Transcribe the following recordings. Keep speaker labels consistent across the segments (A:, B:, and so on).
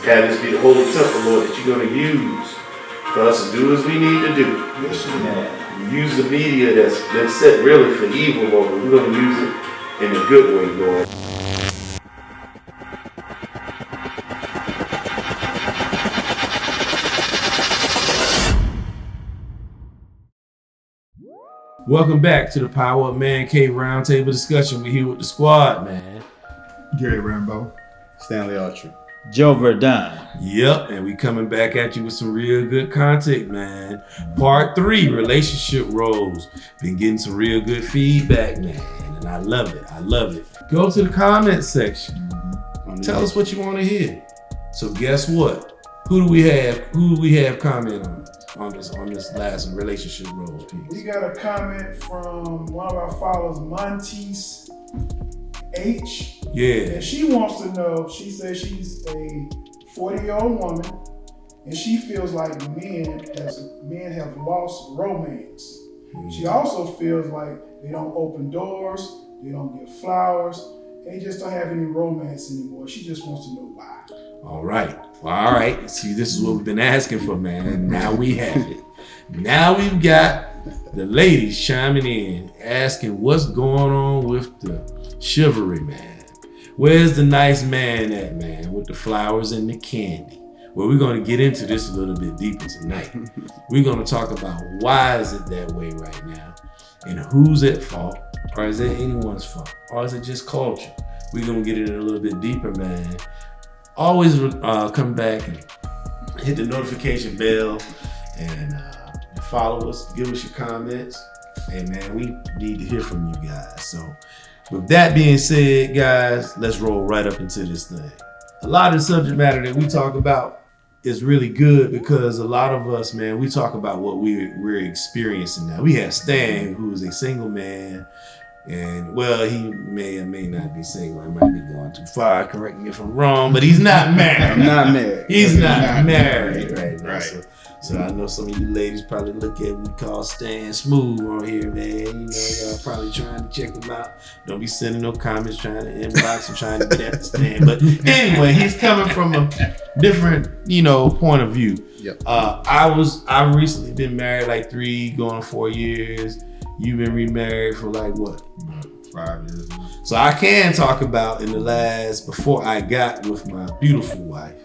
A: Have this be the holy temple, Lord, that you're going to use for us to do as we need to do. Use the media that's been set really for evil, Lord, but we're going to use it in a good way, Lord.
B: Welcome back to the Power of Man Cave Roundtable discussion. We're here with the squad, man.
C: Gary Rambo,
D: Stanley Archer, Joe Verdun.
B: Yep, and we coming back at you with some real good content, man. Part 3, relationship roles. Been getting some real good feedback, man, and I love it. I love it. Go to the comment section. Tell us what you want to hear. So guess what? Who do we have comment on this last relationship roles piece?
C: We got a comment from one of our followers, Montes H.
B: Yeah.
C: And she wants to know, she says she's a 40-year-old woman and she feels like men have lost romance. She also feels like they don't open doors, they don't give flowers, they just don't have any romance anymore. She just wants to know why.
B: All right. See, this is what we've been asking for, man. Now we have it. Now we've got the ladies chiming in, asking what's going on with the chivalry, man. Where's the nice man at, man, with the flowers and the candy? Well, we're going to get into this a little bit deeper tonight. We're going to talk about why is it that way right now, and who's at fault, or is it anyone's fault, or is it just culture? We're going to get it a little bit deeper, man. Always come back and hit the notification bell and follow us, give us your comments. And man, we need to hear from you guys. So with that being said, guys, let's roll right up into this thing. A lot of the subject matter that we talk about is really good because a lot of us, man, we talk about what we're experiencing now. We have Stan, who is a single man. And well, he may or may not be single. I might be going too far. Correct me if I'm wrong, but he's not married.
D: I'm not married.
B: He's not married right now.
D: Right.
B: So I know some of you ladies probably look at what we call Stan Smooth on here, man. You know, y'all probably trying to check him out. Don't be sending no comments trying to inbox and trying to get at Stan. But anyway, he's coming from a different, point of view.
D: Yep.
B: I've recently been married like 3 going on 4 years. You've been remarried for like what?
D: 5 years.
B: So I can talk about before I got with my beautiful wife,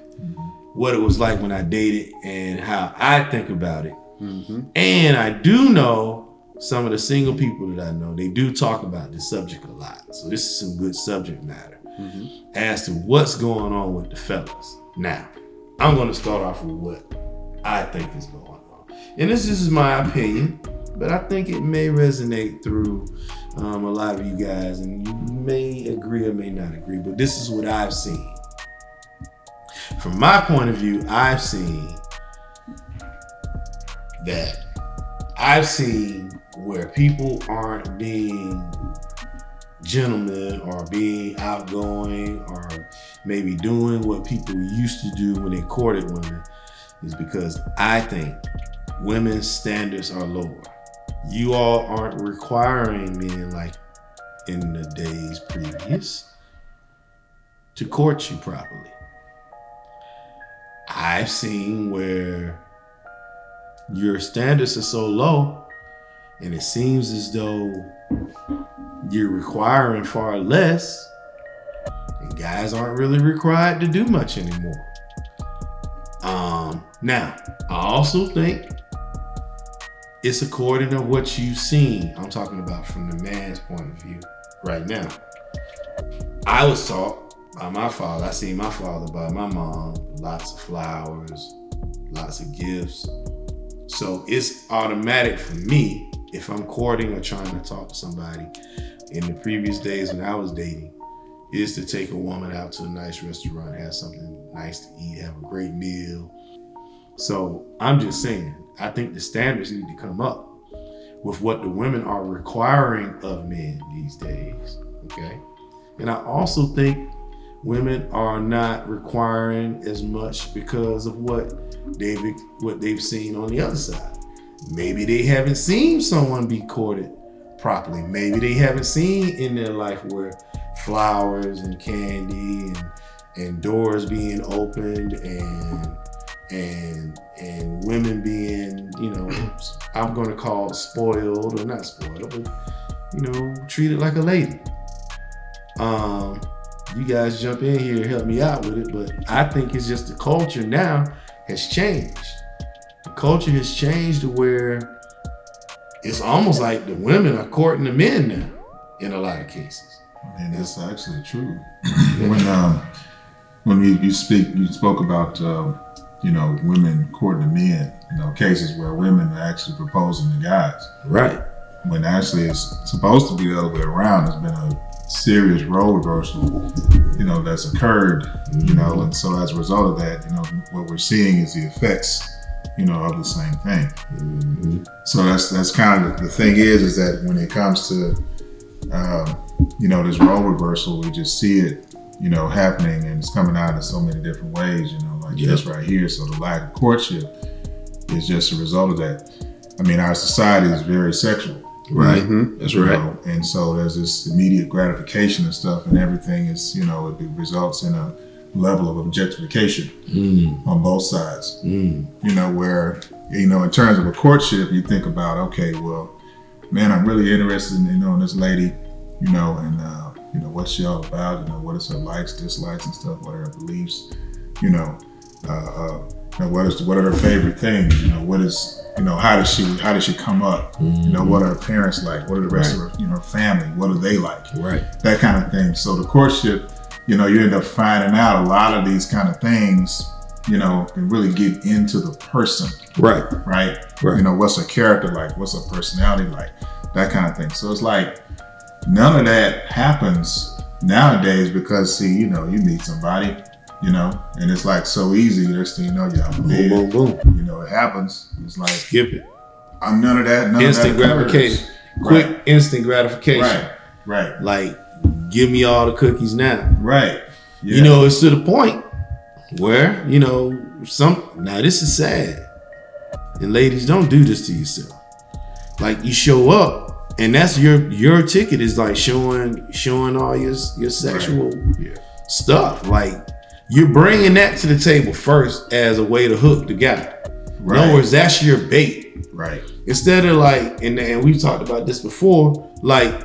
B: what it was like when I dated and how I think about it.
D: Mm-hmm.
B: And I do know some of the single people that I know, they do talk about this subject a lot. So this is some good subject matter as to what's going on with the fellas. Now, I'm going to start off with what I think is going on. And this is my opinion, but I think it may resonate through a lot of you guys, and you may agree or may not agree, but this is what I've seen. From my point of view, I've seen where people aren't being gentlemen or being outgoing or maybe doing what people used to do when they courted women is because I think women's standards are lower. You all aren't requiring men like in the days previous to court you properly. I've seen where your standards are so low and it seems as though you're requiring far less and guys aren't really required to do much anymore. Now, I also think it's according to what you've seen. I'm talking about from the man's point of view right now. I was taught by my father. I seen my father by my mom, lots of flowers, lots of gifts. So it's automatic for me if I'm courting or trying to talk to somebody in the previous days when I was dating, is to take a woman out to a nice restaurant, have something nice to eat, have a great meal. So I'm just saying, I think the standards need to come up with what the women are requiring of men these days, okay? And I also think women are not requiring as much because of what they've seen on the other side. Maybe they haven't seen someone be courted properly. Maybe they haven't seen in their life where flowers and candy and doors being opened and women being, I'm gonna call it spoiled, or not spoiled, but treated like a lady. You guys jump in here and help me out with it, but I think it's just the culture now has changed. The culture has changed to where it's almost like the women are courting the men now in a lot of cases.
E: And that's actually true. When you spoke about women courting the men, cases where women are actually proposing to guys.
B: Right.
E: When actually it's supposed to be the other way around. There's been a serious role reversal, that's occurred, and so as a result of that, what we're seeing is the effects, of the same thing.
B: Mm-hmm.
E: So that's kind of the thing is that when it comes to, this role reversal, we just see it, happening, and it's coming out in so many different ways, like this right here. So the lack of courtship is just a result of that. I mean, our society is very sexual.
B: Right. Mm-hmm. That's right.
E: And so there's this immediate gratification and stuff, and everything is, it results in a level of objectification on both sides. Where, in terms of a courtship, you think about, okay, well, man, I'm really interested in, in this lady, and what's she all about, what is her likes, dislikes and stuff, what are her beliefs, what are her favorite things, what is, how does she come up, what are her parents like, what are the rest of her family, what are they like, that kind of thing. So the courtship, you end up finding out a lot of these kind of things, can really get into the person, right, what's her character like, what's her personality like, that kind of thing. So it's like none of that happens nowadays because you meet somebody, and it's like so easy. Next thing you know, you're on bed.
B: Boom, boom, boom.
E: It happens. It's like
B: skip it.
E: I'm none of that.
B: Instant gratification. Quick, instant gratification.
E: Right.
B: Like, give me all the cookies now.
E: Right. Yeah.
B: It's to the point where now this is sad, and ladies, don't do this to yourself. Like, you show up, and that's your ticket is like showing all your sexual stuff. Like, you're bringing that to the table first as a way to hook the guy. In other words, that's your bait.
E: Right.
B: Instead of like, and we've talked about this before, like,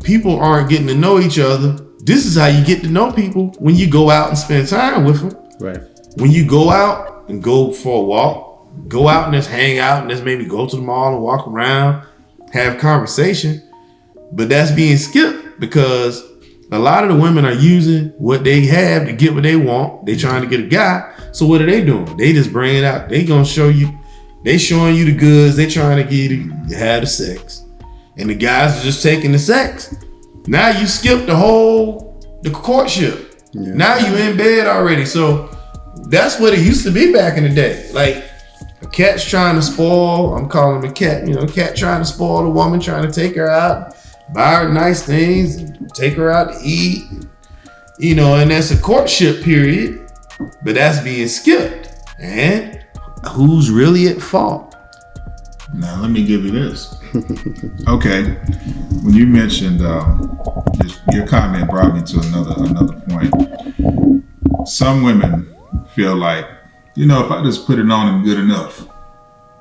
B: people aren't getting to know each other. This is how you get to know people, when you go out and spend time with them.
D: Right.
B: When you go out and go for a walk, go out and just hang out and just maybe go to the mall and walk around, have conversation. But that's being skipped because a lot of the women are using what they have to get what they want. They trying to get a guy. So what are they doing? They just bring it out. They gonna show you. They showing you the goods. They trying to get you to have the sex, and the guys are just taking the sex. Now you skip the courtship. Yeah. Now you in bed already. So that's what it used to be back in the day. Like, a cat's trying to spoil. I'm calling him a cat. Cat trying to spoil a woman, trying to take her out, buy her nice things, and take her out to eat. And that's a courtship period, but that's being skipped. And who's really at fault?
E: Now let me give you this. Okay, when you mentioned your comment brought me to another point. Some women feel like, if I just put it on him good enough,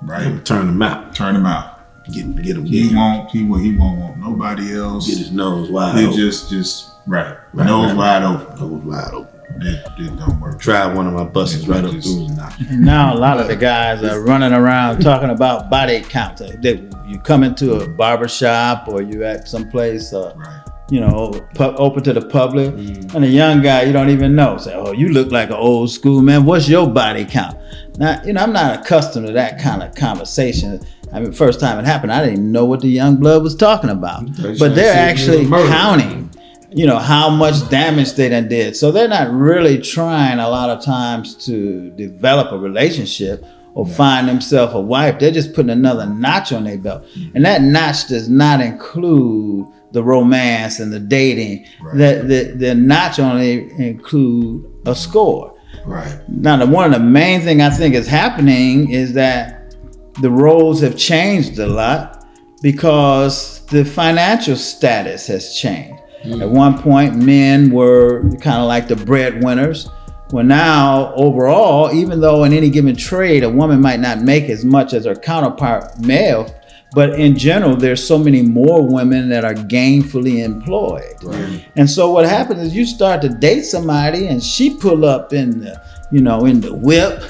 E: right?
B: Turn him out. Get him.
E: He won't want nobody else.
B: Get his nose wide
E: open.
B: open.
E: Just right. Nose wide open.
B: Nose wide open.
E: It don't work.
B: Tried one of my buses right up through his knock.
D: Now a lot of the guys are running around talking about body count. You come into a barber shop or you at some place, open to the public, and a young guy you don't even know say, "Oh, you look like an old school man. What's your body count?" Now, I'm not accustomed to that kind of conversation. I mean, first time it happened, I didn't even know what the young blood was talking about. But they're actually counting, how much damage they done did. So they're not really trying a lot of times to develop a relationship or find themselves a wife. They're just putting another notch on their belt. And that notch does not include the romance and the dating. The notch only include a score.
E: Right.
D: Now, one of the main thing I think is happening is that the roles have changed a lot because the financial status has changed. At one point, men were kind of like the breadwinners. Well, now overall, even though in any given trade, a woman might not make as much as her counterpart male, but in general, there's so many more women that are gainfully employed.
B: Right.
D: And so what happens is you start to date somebody and she pull up in the, in the whip,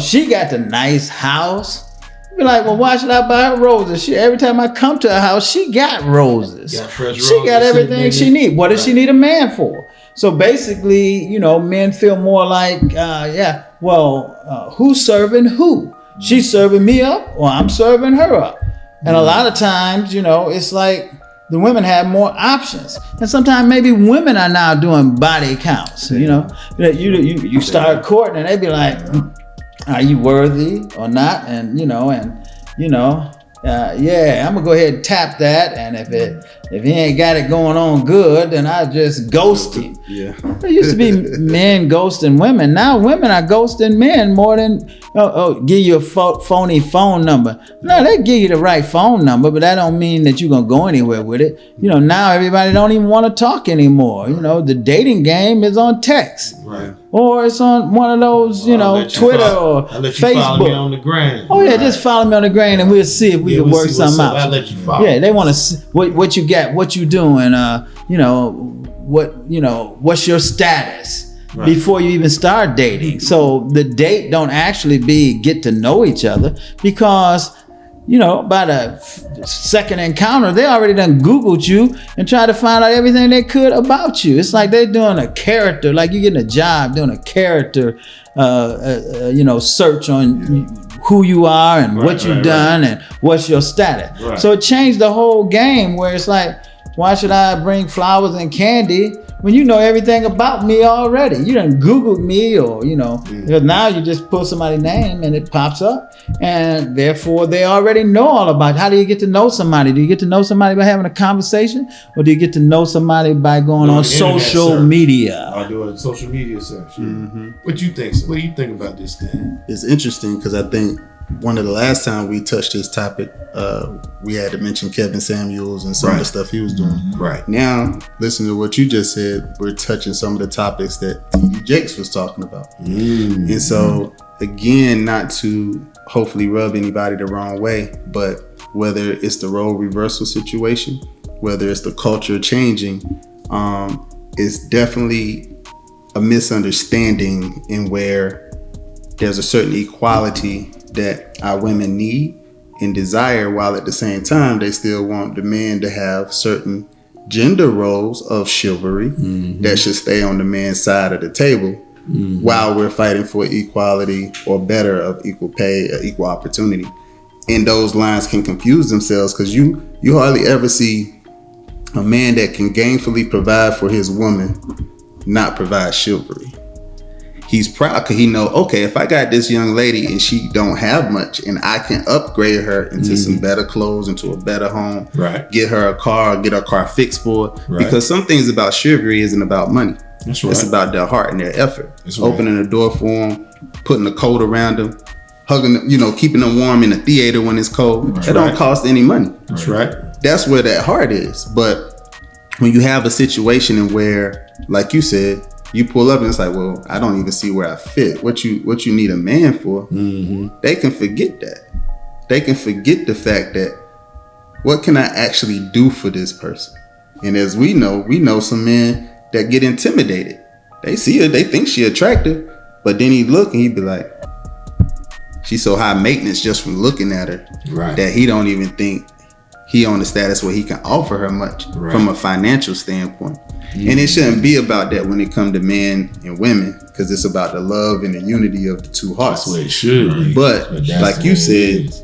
D: she got the nice house. You be like, well, why should I buy her roses? Every time I come to her house, she got roses.
B: Got fresh
D: She
B: roses
D: got everything she needs. What does she need a man for? So basically, men feel more like, who's serving who? She's serving me up or I'm serving her up. And a lot of times, it's like the women have more options. And sometimes maybe women are now doing body counts, you start courting and they be like, are you worthy or not? And, I'm gonna go ahead and tap that. And if he ain't got it going on good, then I just ghost him.
A: Yeah.
D: There used to be men ghosting women. Now women are ghosting men more than give you a phony phone number. No, they give you the right phone number, but that don't mean that you're gonna go anywhere with it. Now everybody don't even want to talk anymore. The dating game is on text.
B: Right.
D: Or it's on one of those, Twitter or
B: I'll let you
D: Facebook.
B: Follow me on the gram.
D: Oh yeah, just follow me on the gram and we'll see if we can work something out.
B: I'll let you follow.
D: Yeah, they want to see what you got, what you doing, what's your status before you even start dating. So the date don't actually be get to know each other because by the second encounter, they already done Googled you and tried to find out everything they could about you. It's like they're doing a character, like you're getting a job doing a character, search on who you are and what you've done and what's your status.
B: Right.
D: So it changed the whole game where it's like, why should I bring flowers and candy when you know everything about me already? You done Googled me or, because now you just put somebody's name and it pops up and therefore they already know all about it. How do you get to know somebody? Do you get to know somebody by having a conversation or do you get to know somebody by going on social media?
B: Or doing social media search.
F: Mm-hmm.
B: What you think? What do you think about this thing?
F: It's interesting because I think one of the last time we touched this topic, we had to mention Kevin Samuels and some of the stuff he was doing.
B: Right.
F: Now, listen to what you just said. We're touching some of the topics that T.D. Jakes was talking about. And so, again, not to hopefully rub anybody the wrong way, but whether it's the role reversal situation, whether it's the culture changing, it's definitely a misunderstanding in where there's a certain equality that our women need and desire, while at the same time they still want the men to have certain gender roles of chivalry that should stay on the man's side of the table while we're fighting for equality or better of equal pay, equal opportunity. And those lines can confuse themselves because you hardly ever see a man that can gainfully provide for his woman not provide chivalry. He's proud because he know, okay, if I got this young lady and she don't have much and I can upgrade her into some better clothes, into a better home, get her a car, get her car fixed for her. Because some things about chivalry isn't about money.
B: That's right.
F: It's about their heart and their effort.
B: That's right.
F: Opening the door for them, putting a coat around them, hugging them, keeping them warm in the theater when it's cold. That don't cost any money.
B: That's right.
F: That's where that heart is. But when you have a situation in where, like you said, you pull up and it's like, well, I don't even see where I fit. What you need a man for? They can forget that. They can forget the fact that what can I actually do for this person? And as we know some men that get intimidated. They see her, they think she attractive, but then he look and he be like, she's so high maintenance just from looking at her that he don't even think he on the status where he can offer her much from a financial standpoint. And it shouldn't be about that when it comes to men and women, because it's about the love and the unity of the two hearts.
B: That's what it should be.
F: But like you said,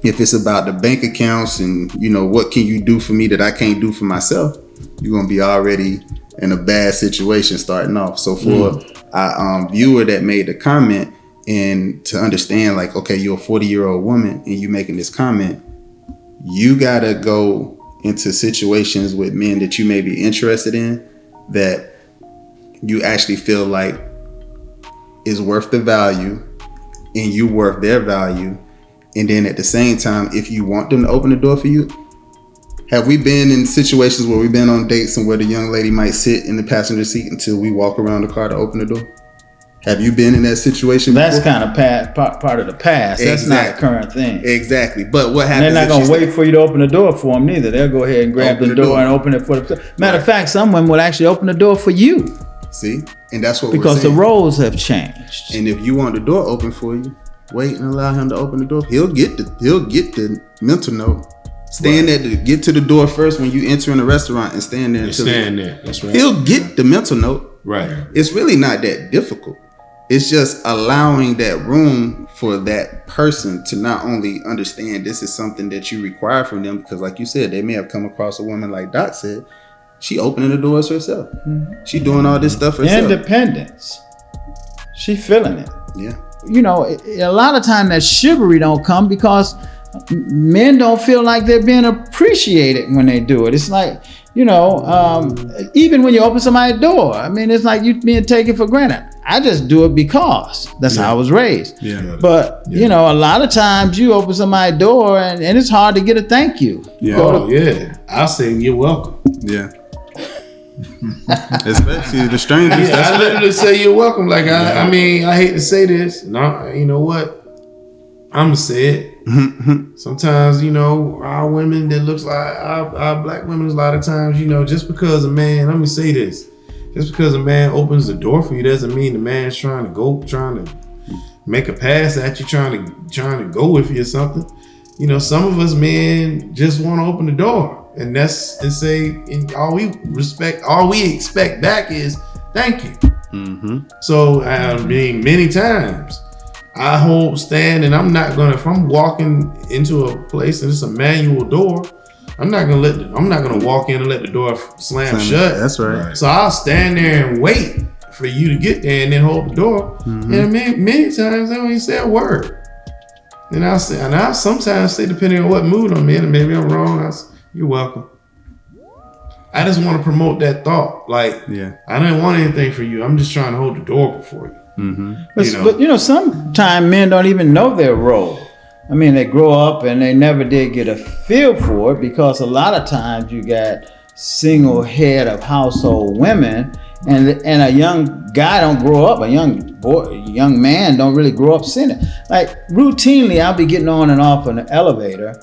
F: if it's about the bank accounts and, what can you do for me that I can't do for myself, you're going to be already in a bad situation starting off. So for our viewer that made the comment, and to understand like, okay, you're a 40-year-old woman and you making this comment, you got to go into situations with men that you may be interested in that you actually feel like is worth the value and you worth their value. And then at the same time, if you want them to open the door for you, Have we been in situations where we've been on dates and where the young lady might sit in the passenger seat until we walk around the car to open the door? Have you been in that situation
D: That's
F: before?
D: kind of part of the past. That's not a
F: Exactly.
D: current thing.
F: Exactly. But what
D: And
F: happens?
D: they're not going to
F: if
D: wait for you to open the door for them neither. They'll go ahead and grab
F: Open
D: the
F: the
D: door
F: door.
D: and open it for themselves. Matter of fact, some women will actually open the door for you
F: See, and that's what
D: because
F: we're
D: the
F: saying.
D: roles have changed.
F: And if you want the door open for you, wait and allow him to open the door. He'll get the mental note. Stand there to get to the door first when you enter in a restaurant and stand there until
B: Stand there. That's right.
F: he'll get the mental note.
B: Right.
F: It's really not that difficult. It's just allowing that room for that person to not only understand this is something that you require from them, because like you said, they may have come across a woman like Doc said, she opening the doors herself. She doing all this stuff herself.
D: Independence. She feeling it.
F: Yeah.
D: You know, a lot of time that chivalry don't come because men don't feel like they're being appreciated when they do it. It's like, you know, even when you open somebody's door, I mean, it's like you being taken for granted. I just do it because that's how I was raised.
F: Yeah.
D: But, you know, a lot of times you open somebody's door and it's hard to get a thank you.
F: Yeah.
B: Oh, yeah. I'll say you're welcome.
F: Yeah. Especially the strangers.
B: Yeah, I literally say you're welcome. Like, I mean, I hate to say this. No, you know what? I'm going to say it. Sometimes, you know, our women that looks like our black women, a lot of times, you know, just because a man, let me say this. Just because a man opens the door for you doesn't mean the man's trying to make a pass at you, trying to go with you or something. You know, some of us men just want to open the door, and and all we expect back is thank you. So I mean, many times I stand, and if I'm walking into a place and it's a manual door, I'm not gonna walk in and let the door slam shut.
F: That's right.
B: So I'll stand there and wait for you to get there and then hold the door. And many times I don't even say a word. And I sometimes say, depending on what mood I'm in, and maybe I'm wrong, I say, you're welcome. I just want to promote that thought. Like, I don't want anything for you. I'm just trying to hold the door before you.
D: But you know, sometimes men don't even know their role. I mean, they grow up and they never did get a feel for it because a lot of times you got single head of household women, and a young guy don't grow up. A young man don't really grow up seeing it. Like routinely, I'll be getting on and off an elevator,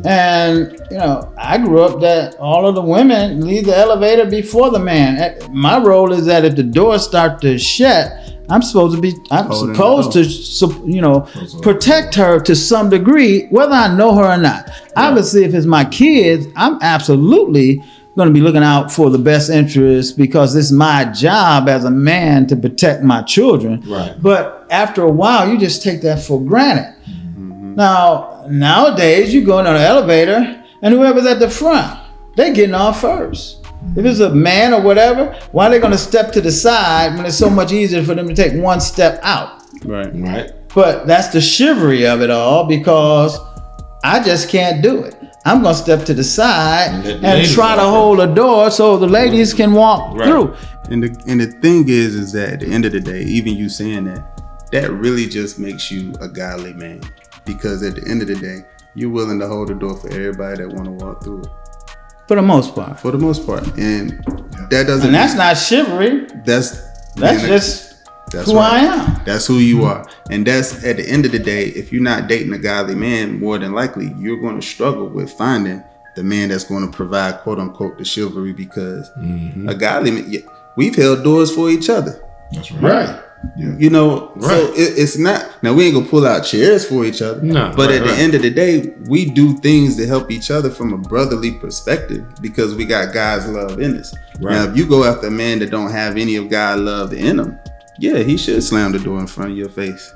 D: and you know, I grew up that all of the women leave the elevator before the man. My role is that if the doors start to shut, I'm supposed to, you know, protect her to some degree, whether I know her or not. Obviously, if it's my kids, I'm absolutely going to be looking out for the best interest because it's my job as a man to protect my children.
B: Right.
D: But after a while, you just take that for granted. Now, nowadays, you go in an elevator and whoever's at the front, they're getting off first. If it's a man or whatever, why are they going to step to the side when it's so much easier for them to take one step out?
B: Right.
D: But that's the chivalry of it all because I just can't do it. I'm going to step to the side and try to hold a door so the ladies can walk through.
F: And the thing is that at the end of the day, even you saying that really just makes you a godly man. Because at the end of the day, you're willing to hold the door for everybody that want to walk through it.
D: For the most part.
F: And that doesn't.
D: And that's not chivalry. That's who I am.
F: That's who you are. And that's at the end of the day, if you're not dating a godly man, more than likely you're going to struggle with finding the man that's going to provide quote unquote the chivalry because a godly man, we've held doors for each other.
E: That's right.
F: Yeah. You know, so it's not, now we ain't gonna pull out chairs for each other.
B: No,
F: but at the end of the day, we do things to help each other from a brotherly perspective because we got God's love in us. Right. Now, if you go after a man that don't have any of God's love in him, he should slam the door in front of your face.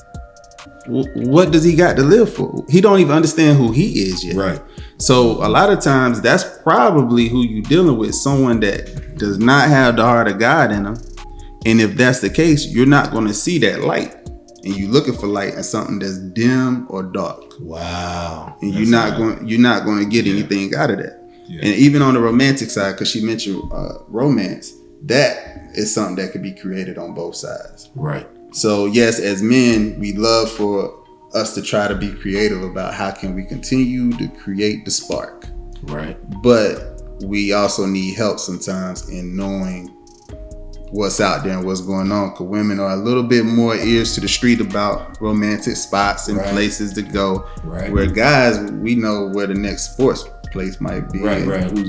F: What does he got to live for? He don't even understand who he is yet.
B: Right.
F: So a lot of times that's probably who you dealing with, someone that does not have the heart of God in them. And if that's the case, you're not going to see that light. And you're looking for light in something that's dim or dark.
B: Wow.
F: And you're not going to get anything out of that. Yeah. And even on the romantic side, because she mentioned romance, that is something that could be created on both sides.
B: Right.
F: So yes, as men, we love for us to try to be creative about how can we continue to create the spark.
B: Right.
F: But we also need help sometimes in knowing what's out there and what's going on. Because women are a little bit more ears to the street about romantic spots and places to go.
B: Right.
F: Where guys, we know where the next sports place might be.
B: Right. Who's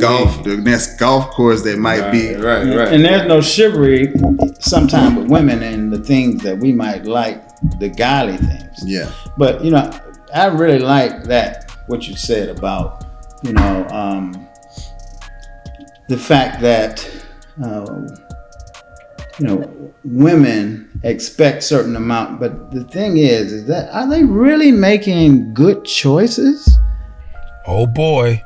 B: got
F: the next golf course that might be.
B: Right.
D: And there's no chivalry sometimes with women and the things that we might like, the godly things.
F: Yeah.
D: But, you know, I really like that, what you said about, you know, the fact that, you know, women expect certain amount, but the thing is that are they really making good choices?
G: Oh boy,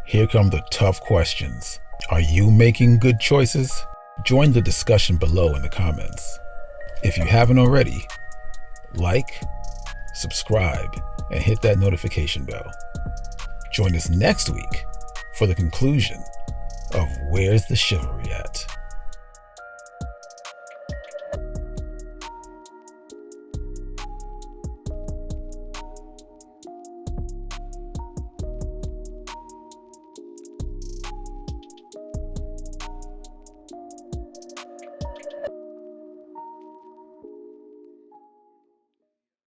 G: here come the tough questions. Are you making good choices? Join the discussion below in the comments. If you haven't already, like, subscribe, and hit that notification bell. Join us next week for the conclusion of Where's the Chivalry At?